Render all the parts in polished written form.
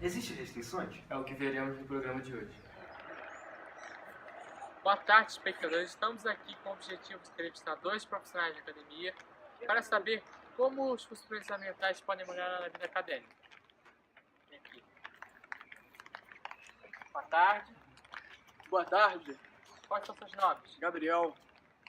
existem restrições? É o que veremos no programa de hoje. Boa tarde, espectadores. Estamos aqui com o objetivo de entrevistar dois profissionais de academia para saber como os suplementos alimentares podem melhorar na vida acadêmica. Vem aqui. Boa tarde. Boa tarde, Quais são seus nomes? Gabriel.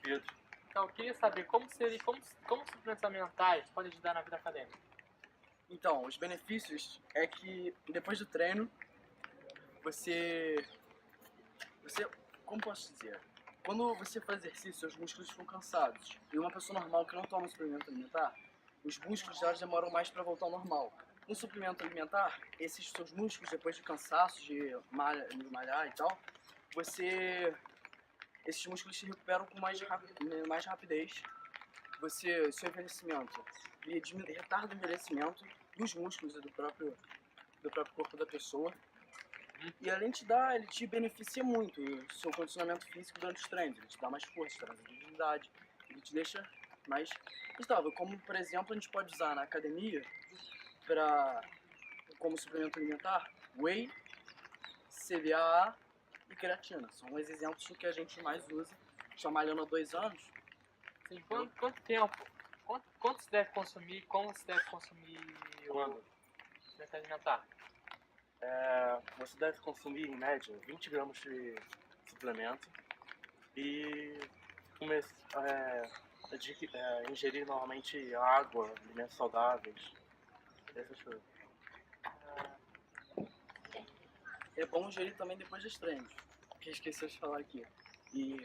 Pedro. Então, eu queria saber como suplementos alimentares podem ajudar na vida acadêmica. Então, os benefícios é que depois do treino, você, como posso dizer? Quando você faz exercício, seus músculos ficam cansados. E uma pessoa normal que não toma suplemento alimentar, os músculos delas demoram mais para voltar ao normal. No suplemento alimentar, esses seus músculos, depois de cansaço, de malhar e tal, esses músculos se recuperam com mais rapidez. Seu envelhecimento retarda o envelhecimento dos músculos e do próprio corpo da pessoa. E além de ele te beneficia muito o seu condicionamento físico durante os treinos. Ele te dá mais força, traz agilidade, ele te deixa mais estável. Como, por exemplo, a gente pode usar na academia como suplemento alimentar, whey, CDAA e creatina. São os exemplos que a gente mais usa. Estou malhando há 2 anos. Sim, quanto tempo? Quanto se deve consumir? Como se deve consumir o suplemento alimentar? Você deve consumir em média 20 gramas de suplemento e ingerir normalmente água, alimentos saudáveis, essas coisas. É bom ingerir também depois dos treinos, que esqueci de falar aqui. E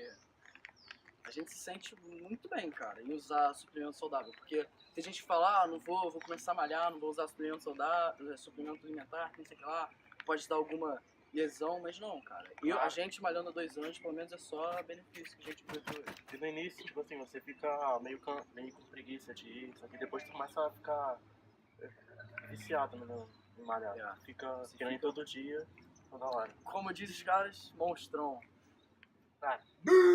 a gente se sente muito bem, cara, em usar suplemento saudável, porque tem gente que fala, vou começar a malhar, não vou usar suplemento saudável, suplemento alimentar, não sei o que lá, pode dar alguma lesão, mas não, cara. A gente malhando há 2 anos, pelo menos é só benefício que a gente viu. E no início, tipo assim, você fica meio com preguiça de ir, só que depois tu começa a ficar viciado no malhar. Fica querendo todo dia, toda hora. Como diz os caras, monstrão. Tá.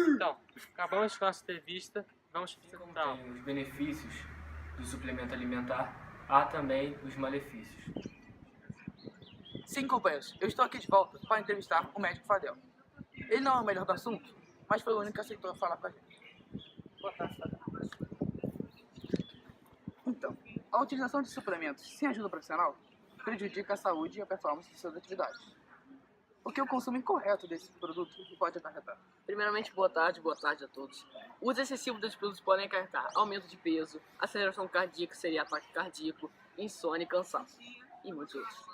Então, acabamos com a nossa entrevista. Vamos para Tem os benefícios do suplemento alimentar, há também os malefícios. Sim, companheiros, eu estou aqui de volta para entrevistar o médico Fadel. Ele não é o melhor do assunto, mas foi o único que aceitou falar com a gente. Boa tarde, Fadel. Então, a utilização de suplementos sem ajuda profissional prejudica a saúde e a performance de suas atividades. O que o consumo incorreto desse produto pode acarretar? Primeiramente, boa tarde a todos. O uso excessivo desses produtos podem acarretar aumento de peso, aceleração cardíaca, seria ataque cardíaco, insônia e cansaço, e muitos outros.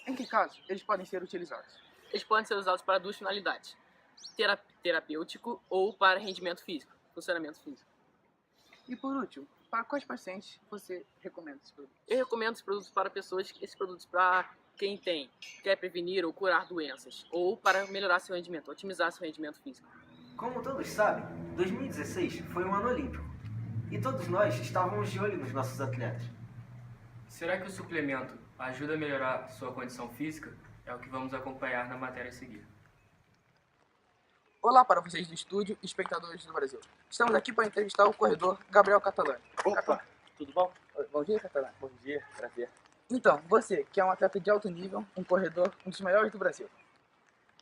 Em que casos eles podem ser utilizados? Eles podem ser usados para 2 finalidades: terapêutico ou para rendimento físico, funcionamento físico. E por último, para quais pacientes você recomenda esse produto? Eu recomendo esses produtos para quem quer prevenir ou curar doenças, ou para melhorar seu rendimento, otimizar seu rendimento físico. Como todos sabem, 2016 foi um ano olímpico. E todos nós estávamos de olho nos nossos atletas. Será que o suplemento ajuda a melhorar sua condição física? É o que vamos acompanhar na matéria a seguir. Olá para vocês do estúdio e espectadores do Brasil. Estamos aqui para entrevistar o corredor Gabriel Catalani. Opa, tudo bom? Bom dia, Catalani. Bom dia, prazer. Então, você, que é um atleta de alto nível, um corredor, um dos melhores do Brasil,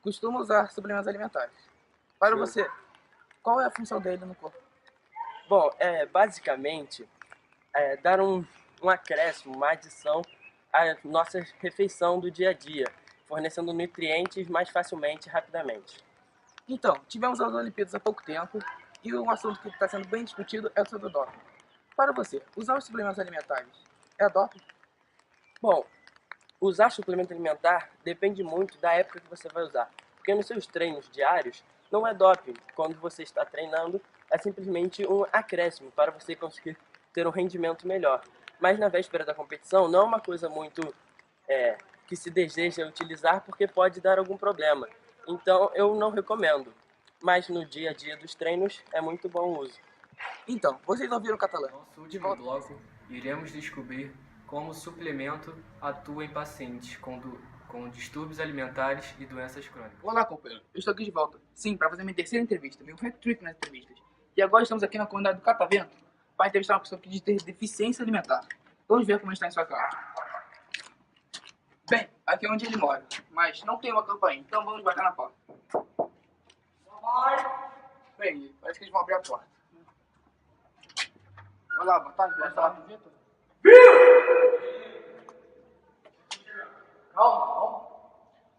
costuma usar suplementos alimentares. Para você, qual é a função dele no corpo? Bom, basicamente, dar um acréscimo, uma adição à nossa refeição do dia a dia, fornecendo nutrientes mais facilmente e rapidamente. Então, tivemos as Olimpíadas há pouco tempo e um assunto que está sendo bem discutido é sobre o doping. Para você, usar os suplementos alimentares é doping? Bom, usar suplemento alimentar depende muito da época que você vai usar, porque nos seus treinos diários não é doping. Quando você está treinando, é simplesmente um acréscimo para você conseguir ter um rendimento melhor. Mas na véspera da competição não é uma coisa muito que se deseja utilizar porque pode dar algum problema. Então eu não recomendo, mas no dia a dia dos treinos é muito bom o uso. Então, vocês ouviram o Catalã? No nosso último bloco, iremos descobrir como o suplemento atua em pacientes com distúrbios alimentares e doenças crônicas. Olá, companheiro. Eu estou aqui de volta. Sim, para fazer minha terceira entrevista. Meu hat-trick nas entrevistas. E agora estamos aqui na comunidade do Catavento para entrevistar uma pessoa que diz ter deficiência alimentar. Vamos ver como está em sua casa. aqui é onde ele mora, mas não tem uma campainha, então vamos bater na porta. Bem, parece que eles vão abrir a porta. Olá, boa tarde, posso falar com o Vitor? Calma.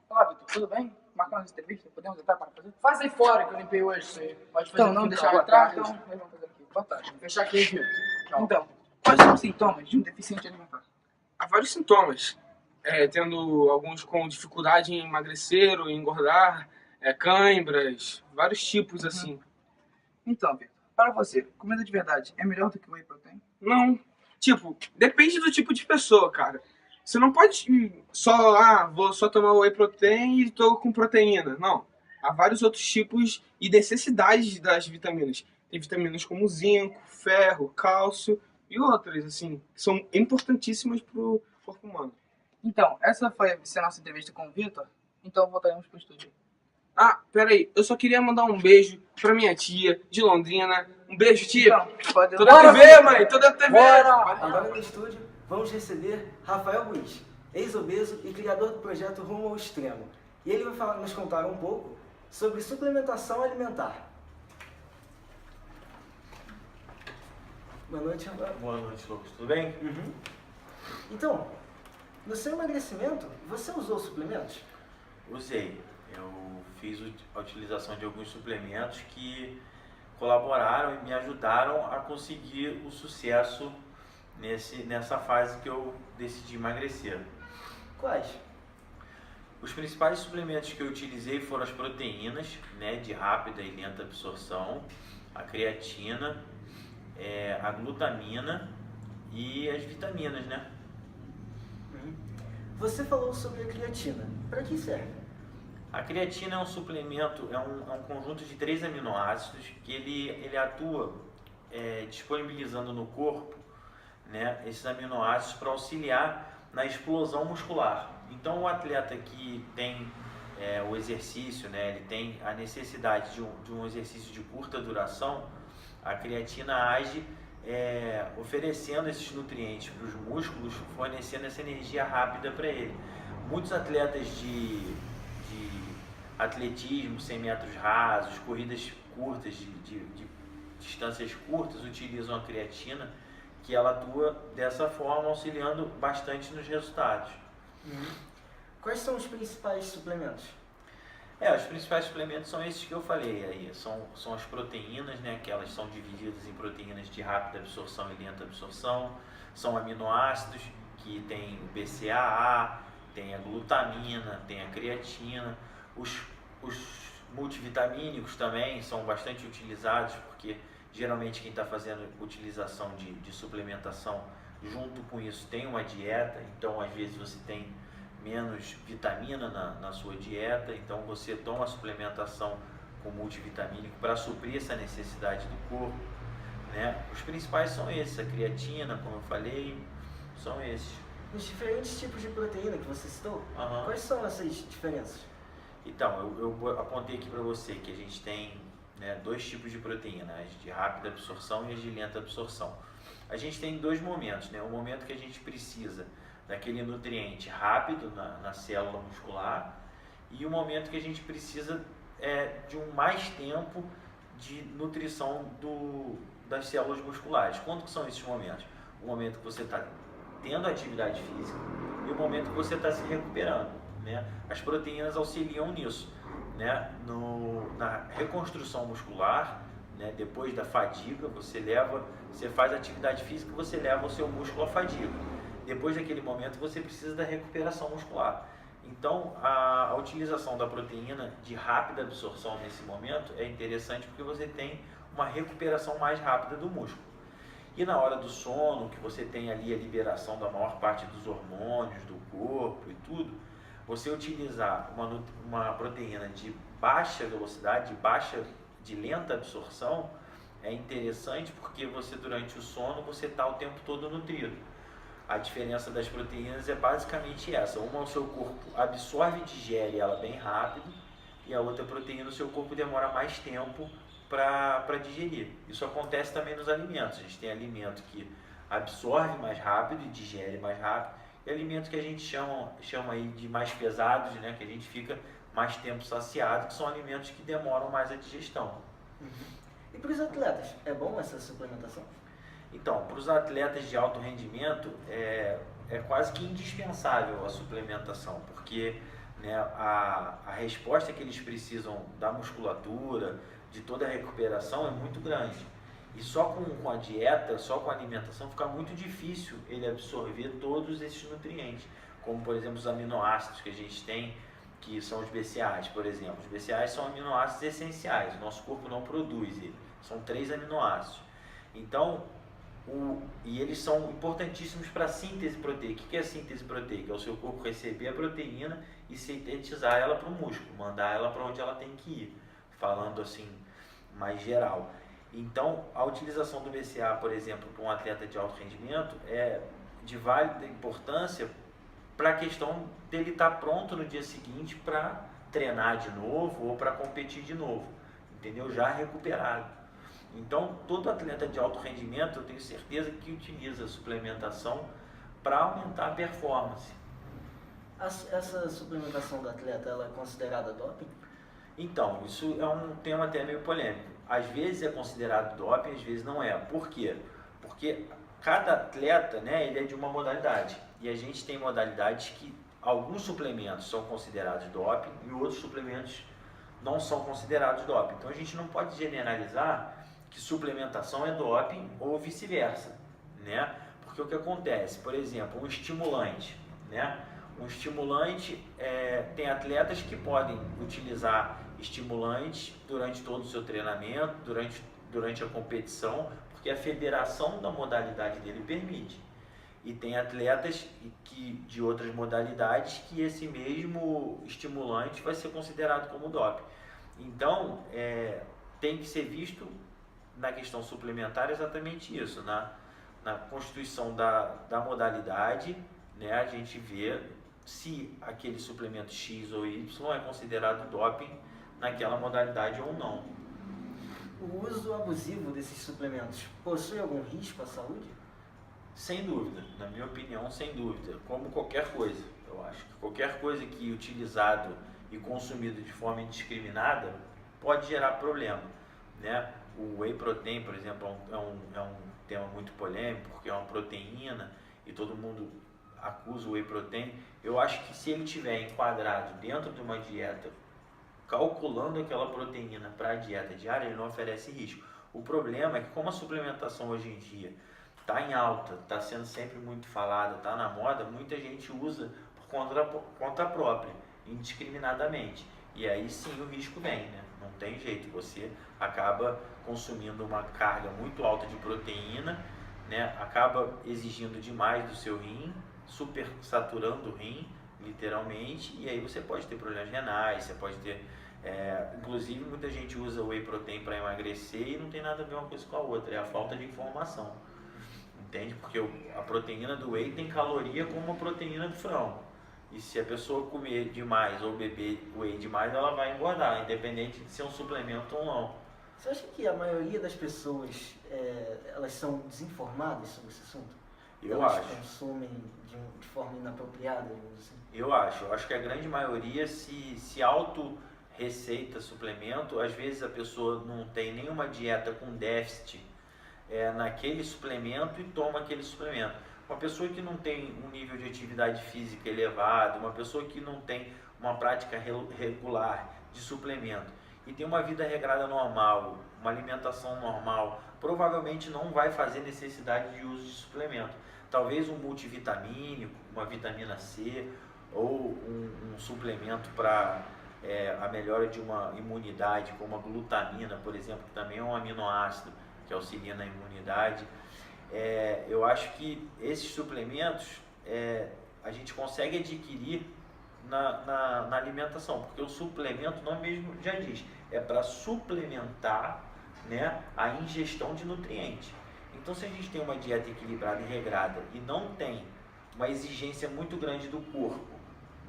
Olá, Vitor, tudo bem? Marcamos essa entrevista? Podemos entrar para fazer? Faz aí fora que eu limpei hoje, você pode fazer Então, não aqui, deixar boa entrar, tarde. então eles vão fazer aqui. Boa tarde. Fechar aqui, Vitor. Tchau. Então, quais são os sintomas de um deficiente alimentar? Há vários sintomas, tendo alguns com dificuldade em emagrecer ou engordar, cãibras, vários tipos assim. Então, Vitor, para você, comida de verdade é melhor do que whey protein? Não, tipo, depende do tipo de pessoa, cara. Você não pode só, vou só tomar whey protein e tô com proteína. Não, há vários outros tipos e necessidades das vitaminas. Tem vitaminas como zinco, ferro, cálcio e outras, assim, que são importantíssimas pro corpo humano. Então, essa foi a nossa entrevista com o Vitor, então voltaremos para o estúdio. Ah, peraí, eu só queria mandar um beijo pra minha tia de Londrina. Um beijo, tia. Então, pode... Toda TV, mãe, toda TV. Agora no estúdio, vamos receber Rafael Ruiz, ex-obeso e criador do projeto Rumo ao Extremo. E ele vai nos contar um pouco sobre suplementação alimentar. Boa noite, Rafael. Boa noite, Lucas. Tudo bem? Então, no seu emagrecimento, você usou suplementos? Usei. Eu fiz a utilização de alguns suplementos que colaboraram e me ajudaram a conseguir o sucesso nessa fase que eu decidi emagrecer. Quais? Os principais suplementos que eu utilizei foram as proteínas, né, de rápida e lenta absorção, a creatina, a glutamina e as vitaminas, né? Você falou sobre a creatina. Para que serve? A creatina é um suplemento, é um conjunto de 3 aminoácidos que ele atua disponibilizando no corpo, né, esses aminoácidos para auxiliar na explosão muscular. Então o atleta que tem o exercício, né, ele tem a necessidade de um exercício de curta duração, a creatina age oferecendo esses nutrientes para os músculos, fornecendo essa energia rápida para ele. Muitos atletas de atletismo, 100 metros rasos, corridas curtas, de distâncias curtas, utilizam a creatina, que ela atua dessa forma, auxiliando bastante nos resultados. Quais são os principais suplementos? Os principais suplementos são esses que eu falei aí, são as proteínas, né, que elas são divididas em proteínas de rápida absorção e lenta absorção, são aminoácidos, que tem o BCAA, tem a glutamina, tem a creatina, os multivitamínicos também são bastante utilizados, porque geralmente quem está fazendo utilização de suplementação, junto com isso tem uma dieta, então às vezes você tem menos vitamina na sua dieta, então você toma a suplementação com multivitamínico para suprir essa necessidade do corpo, né? Os principais são esses, a creatina, como eu falei, são esses. Os diferentes tipos de proteína que você citou, quais são essas diferenças? Então, eu apontei aqui para você que a gente tem, né, 2 tipos de proteína, as de rápida absorção e as de lenta absorção. A gente tem 2 momentos, né? O momento que a gente precisa daquele nutriente rápido na célula muscular e o momento que a gente precisa de mais tempo de nutrição das células musculares. Quando que são esses momentos? O momento que você está tendo atividade física e o momento que você está se recuperando. Né? As proteínas auxiliam nisso, né? Na reconstrução muscular, né? Depois da fadiga, você faz atividade física, você leva o seu músculo à fadiga. Depois daquele momento, você precisa da recuperação muscular. Então, a utilização da proteína de rápida absorção nesse momento é interessante porque você tem uma recuperação mais rápida do músculo. E na hora do sono, que você tem ali a liberação da maior parte dos hormônios do corpo e tudo, você utilizar uma proteína de baixa velocidade, de lenta absorção, é interessante porque você durante o sono você está o tempo todo nutrido. A diferença das proteínas é basicamente essa: uma o seu corpo absorve e digere ela bem rápido e a outra proteína o seu corpo demora mais tempo para digerir. Isso acontece também nos alimentos. A gente tem alimento que absorve mais rápido e digere mais rápido e alimentos que a gente chama aí de mais pesados, né, que a gente fica mais tempo saciado, que são alimentos que demoram mais a digestão. E para os atletas, é bom essa suplementação? Então, para os atletas de alto rendimento, é quase que indispensável a suplementação, porque, né, a resposta que eles precisam da musculatura, de toda a recuperação é muito grande. E só com a dieta, só com a alimentação, fica muito difícil ele absorver todos esses nutrientes, como, por exemplo, os aminoácidos que a gente tem, que são os BCAAs, por exemplo. Os BCAAs são aminoácidos essenciais, o nosso corpo não produz eles, são 3 aminoácidos. Então, e eles são importantíssimos para a síntese proteica. O que é a síntese proteica? É o seu corpo receber a proteína e sintetizar ela para o músculo, mandar ela para onde ela tem que ir, falando assim, mais geral. Então, a utilização do BCAA, por exemplo, para um atleta de alto rendimento é de válida importância para a questão dele estar pronto no dia seguinte para treinar de novo ou para competir de novo, entendeu? Já recuperado. Então, todo atleta de alto rendimento, eu tenho certeza que utiliza a suplementação para aumentar a performance. Essa suplementação do atleta, ela é considerada doping? Então, isso é um tema até meio polêmico. Às vezes é considerado doping, às vezes não é. Por quê? Porque cada atleta, né, ele é de uma modalidade. E a gente tem modalidades que alguns suplementos são considerados doping e outros suplementos não são considerados doping. Então a gente não pode generalizar que suplementação é doping ou vice-versa, né? Porque o que acontece, por exemplo, um estimulante, né? Um estimulante, tem atletas que podem utilizar estimulantes durante todo o seu treinamento, durante a competição, porque a federação da modalidade dele permite. E tem atletas de outras modalidades que esse mesmo estimulante vai ser considerado como doping. Então, tem que ser visto na questão suplementar exatamente isso, na constituição da modalidade, né, a gente vê se aquele suplemento X ou Y é considerado doping naquela modalidade ou não. O uso abusivo desses suplementos possui algum risco à saúde? Sem dúvida, na minha opinião, sem dúvida, como qualquer coisa. Eu acho que qualquer coisa que utilizado e consumido de forma indiscriminada pode gerar problema, né? O whey protein, por exemplo, é um tema muito polêmico, porque é uma proteína e todo mundo acusa o whey protein. Eu acho que se ele tiver enquadrado dentro de uma dieta, calculando aquela proteína para a dieta diária, ele não oferece risco. O problema é que, como a suplementação hoje em dia está em alta, está sendo sempre muito falada, está na moda, muita gente usa por conta própria, indiscriminadamente. E aí sim o risco vem, né? Não tem jeito, você acaba consumindo uma carga muito alta de proteína, né? Acaba exigindo demais do seu rim, super saturando o rim, literalmente, e aí você pode ter problemas renais, você pode ter... inclusive muita gente usa o whey protein para emagrecer e não tem nada a ver uma coisa com a outra, é a falta de informação. Entende? Porque a proteína do whey tem caloria como a proteína do frango. E se a pessoa comer demais ou beber whey demais, ela vai engordar, independente de ser um suplemento ou não. Você acha que a maioria das pessoas, elas são desinformadas sobre esse assunto? Elas consomem de forma inapropriada? Assim? Eu acho que a grande maioria se auto-receita suplemento. Às vezes a pessoa não tem nenhuma dieta com déficit naquele suplemento e toma aquele suplemento. Uma pessoa que não tem um nível de atividade física elevado, uma pessoa que não tem uma prática regular de suplemento e tem uma vida regrada normal, uma alimentação normal, provavelmente não vai fazer necessidade de uso de suplemento. Talvez um multivitamínico, uma vitamina C ou um suplemento para a melhora de uma imunidade, como a glutamina, por exemplo, que também é um aminoácido que auxilia na imunidade. Eu acho que esses suplementos a gente consegue adquirir na alimentação, porque o suplemento, o nome mesmo já diz, é para suplementar, né, a ingestão de nutrientes. Então, se a gente tem uma dieta equilibrada e regrada e não tem uma exigência muito grande do corpo,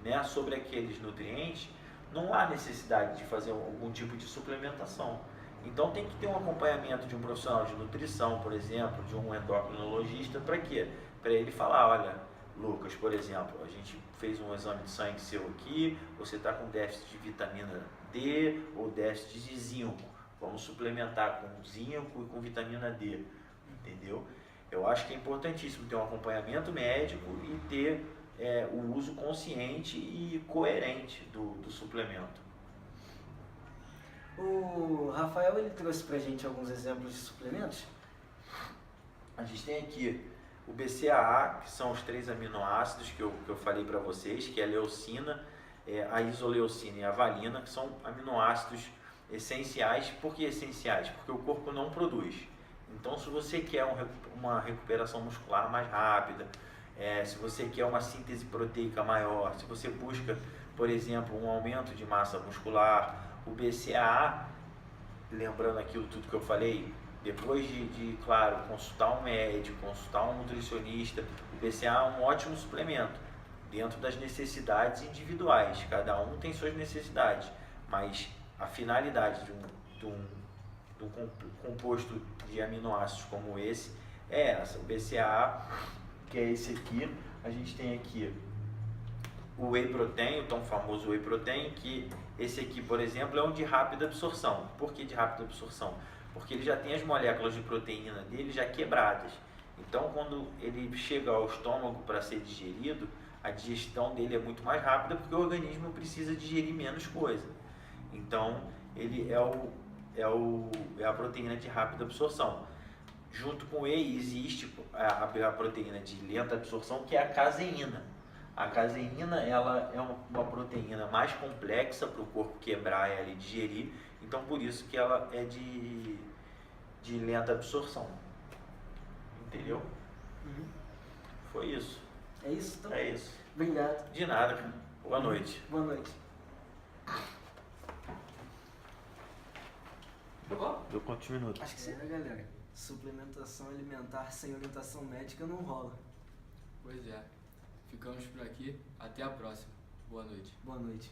né, sobre aqueles nutrientes, não há necessidade de fazer algum tipo de suplementação. Então tem que ter um acompanhamento de um profissional de nutrição, por exemplo, de um endocrinologista, para quê? Para ele falar, olha, Lucas, por exemplo, a gente fez um exame de sangue seu aqui, você está com déficit de vitamina D ou déficit de zinco. Vamos suplementar com zinco e com vitamina D, entendeu? Eu acho que é importantíssimo ter um acompanhamento médico e ter o uso consciente e coerente do suplemento. O Rafael ele trouxe pra gente alguns exemplos de suplementos. A gente tem aqui o BCAA, que são os 3 aminoácidos que eu falei para vocês, que é a leucina, a isoleucina e a valina, que são aminoácidos essenciais. Por que essenciais? Porque o corpo não produz. Então, se você quer uma recuperação muscular mais rápida, se você quer uma síntese proteica maior, se você busca, por exemplo, um aumento de massa muscular, o BCAA, lembrando aquilo tudo que eu falei, depois de claro, consultar um médico, consultar um nutricionista, o BCAA é um ótimo suplemento, dentro das necessidades individuais. Cada um tem suas necessidades, mas a finalidade de um composto de aminoácidos como esse é essa. O BCAA, que é esse aqui, a gente tem aqui o Whey Protein, o tão famoso Whey Protein, que esse aqui, por exemplo, é um de rápida absorção. Por que de rápida absorção? Porque ele já tem as moléculas de proteína dele já quebradas. Então, quando ele chega ao estômago para ser digerido, a digestão dele é muito mais rápida, porque o organismo precisa digerir menos coisa. Então, ele é a proteína de rápida absorção. Junto com o whey existe a proteína de lenta absorção, que é a caseína. A caseína ela é uma proteína mais complexa para o corpo quebrar e digerir, então por isso que ela é de lenta absorção. Entendeu? Foi isso. É isso então? É isso. Obrigado. De nada, cara. Boa noite. Boa noite. Deu quantos minutos? Acho que sim, né, galera? Suplementação alimentar sem orientação médica não rola. Pois é. Ficamos por aqui. Até a próxima. Boa noite. Boa noite.